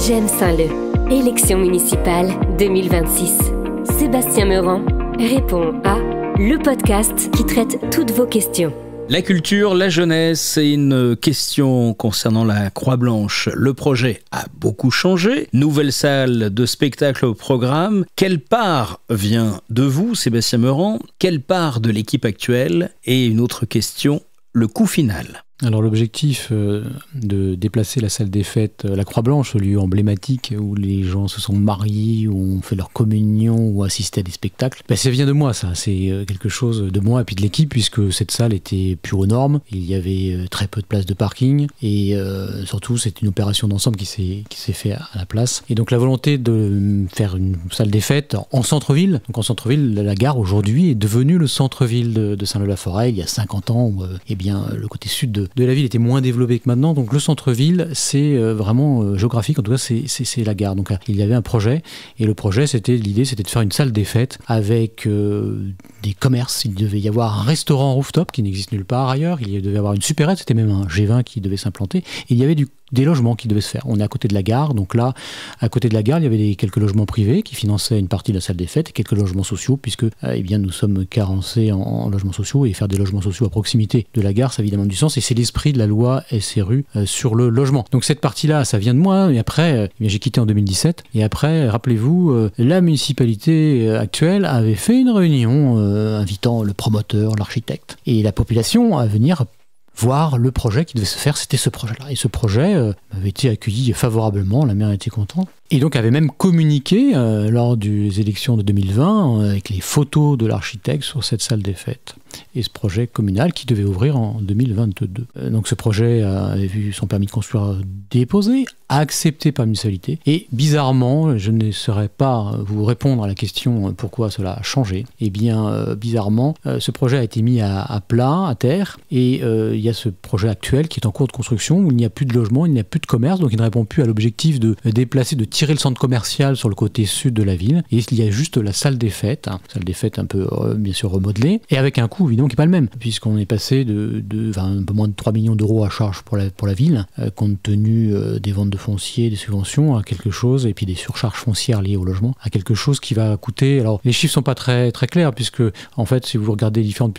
J'aime Saint-Leu. Élection municipale 2026. Sébastien Meurant répond à le podcast qui traite toutes vos questions. La culture, la jeunesse et une question concernant la Croix-Blanche. Le projet a beaucoup changé. Nouvelle salle de spectacle au programme. Quelle part vient de vous, Sébastien Meurant? Quelle part de l'équipe actuelle? Et une autre question, le coût final. Alors l'objectif de déplacer la salle des fêtes, la Croix-Blanche, le lieu emblématique où les gens se sont mariés, où on fait leur communion, ou assisté à des spectacles, ça vient de moi ça, c'est quelque chose de moi et puis de l'équipe, puisque cette salle était plus aux normes, il y avait très peu de places de parking, et surtout c'est une opération d'ensemble qui s'est fait à la place. Et donc la volonté de faire une salle des fêtes en centre-ville, donc en centre-ville, la gare aujourd'hui est devenue le centre-ville de Saint-Leu-la-Forêt, il y a 50 ans, où le côté sud de la ville était moins développé que maintenant, donc le centre-ville c'est vraiment géographique, en tout cas c'est la gare. Donc il y avait un projet, et le projet l'idée c'était de faire une salle des fêtes avec des commerces. Il devait y avoir un restaurant rooftop qui n'existe nulle part ailleurs, il devait y avoir une supérette, c'était même un G20 qui devait s'implanter, et il y avait des logements qui devaient se faire. On est à côté de la gare, donc là, à côté de la gare, il y avait quelques logements privés qui finançaient une partie de la salle des fêtes et quelques logements sociaux, puisque nous sommes carencés en logements sociaux, et faire des logements sociaux à proximité de la gare, ça a évidemment du sens, et c'est l'esprit de la loi SRU sur le logement. Donc cette partie-là, ça vient de moi, et après, j'ai quitté en 2017, et après, rappelez-vous, la municipalité actuelle avait fait une réunion invitant le promoteur, l'architecte, et la population à venir voir le projet qui devait se faire, c'était ce projet-là. Et ce projet avait été accueilli favorablement, la maire était contente. Et donc avait même communiqué lors des élections de 2020 avec les photos de l'architecte sur cette salle des fêtes. Et ce projet communal qui devait ouvrir en 2022. Donc ce projet avait vu son permis de construire déposé, accepté par la municipalité. Et bizarrement, je ne saurais pas vous répondre à la question pourquoi cela a changé. Eh bien, bizarrement, ce projet a été mis à plat, à terre. Et il y a ce projet actuel qui est en cours de construction où il n'y a plus de logement, il n'y a plus de commerce. Donc il ne répond plus à l'objectif de déplacer, de tirer le centre commercial sur le côté sud de la ville. Et il y a juste la salle des fêtes un peu bien sûr remodelée, et avec un coût évidemment qui n'est pas le même, puisqu'on est passé de un peu moins de 3 millions d'euros à charge pour la ville, compte tenu des ventes de foncier, des subventions, à quelque chose, et puis des surcharges foncières liées au logement, à quelque chose qui va coûter... Alors les chiffres sont pas très, très clairs, puisque en fait si vous regardez les différentes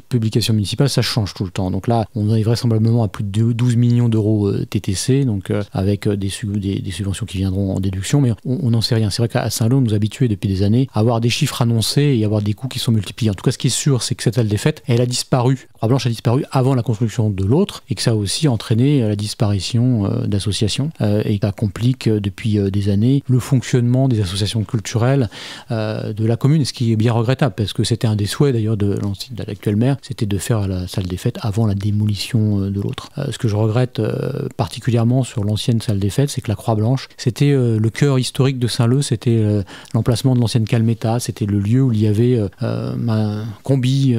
publications municipales, ça change tout le temps. Donc là, on est vraisemblablement à plus de 12 millions d'euros TTC, donc avec des subventions qui viendront en déduction, mais on n'en sait rien. C'est vrai qu'à Saint-Leu, on nous a habitués depuis des années à avoir des chiffres annoncés et avoir des coûts qui sont multipliés. En tout cas, ce qui est sûr, c'est que cette salle des fêtes, elle a disparu. Croix-Blanche a disparu avant la construction de l'autre, et que ça a aussi entraîné la disparition d'associations, et ça complique depuis des années le fonctionnement des associations culturelles de la commune, ce qui est bien regrettable, parce que c'était un des souhaits d'ailleurs de l'actuel maire, c'était de faire la salle des fêtes avant la démolition de l'autre. Ce que je regrette particulièrement sur l'ancienne salle des fêtes, c'est que la Croix-Blanche, c'était le cœur historique de Saint-Leu, c'était l'emplacement de l'ancienne Calmetta, c'était le lieu où il y avait Combi,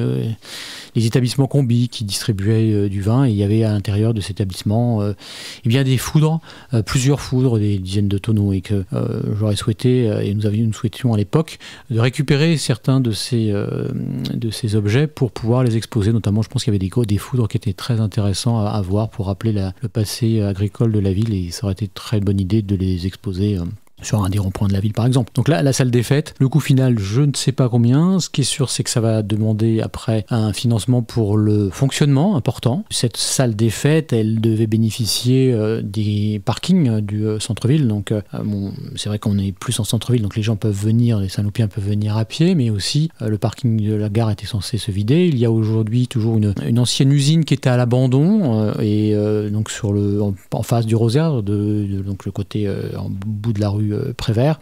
les établissements Combi qui distribuaient du vin, et il y avait à l'intérieur de cet établissement des foudres, plusieurs foudres, des dizaines de tonneaux, et que j'aurais souhaité, et nous souhaitions à l'époque, de récupérer certains de ces objets pour pouvoir les exposer. Notamment, je pense qu'il y avait des foudres qui étaient très intéressants à voir pour rappeler le passé agricole de la ville, et ça aurait été une très bonne idée de les exposer sur un des ronds-points de la ville par exemple. Donc là, la salle des fêtes, le coût final, je ne sais pas combien. Ce qui est sûr, c'est que ça va demander après un financement pour le fonctionnement important. Cette salle des fêtes, elle devait bénéficier des parkings du centre-ville. Donc c'est vrai qu'on est plus en centre-ville, donc les gens peuvent venir, les Saint-Loupiens peuvent venir à pied, mais aussi le parking de la gare était censé se vider. Il y a aujourd'hui toujours une ancienne usine qui était à l'abandon, donc en face du Rosaire, donc le côté en bout de la rue Prévert.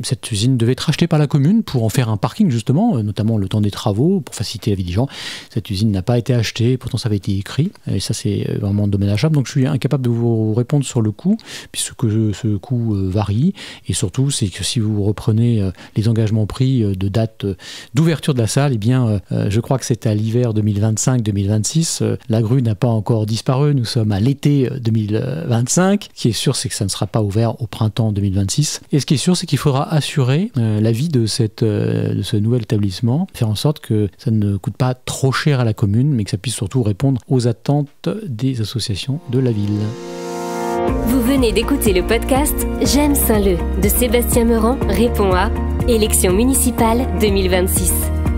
Cette usine devait être rachetée par la commune pour en faire un parking justement, notamment le temps des travaux, pour faciliter la vie des gens. Cette usine n'a pas été achetée, pourtant ça avait été écrit, et ça c'est vraiment dommageable. Donc je suis incapable de vous répondre sur le coût, puisque ce coût varie, et surtout c'est que si vous reprenez les engagements pris de date d'ouverture de la salle, je crois que c'est à l'hiver 2025-2026, la grue n'a pas encore disparu, nous sommes à l'été 2025. Ce qui est sûr, c'est que ça ne sera pas ouvert au printemps 2026. Et ce qui est sûr, c'est qu'il faudra assurer la vie de ce nouvel établissement, faire en sorte que ça ne coûte pas trop cher à la commune, mais que ça puisse surtout répondre aux attentes des associations de la ville. Vous venez d'écouter le podcast J'aime Saint-Leu de Sébastien Meurant répond à élection municipale 2026.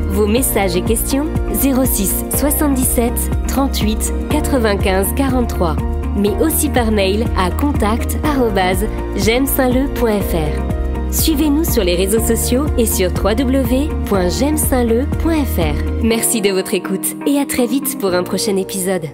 Vos messages et questions 06 77 38 95 43, mais aussi par mail à contact@j'aimesaintleu.fr. Suivez-nous sur les réseaux sociaux et sur www.j'aimesaintleu.fr. Merci de votre écoute et à très vite pour un prochain épisode.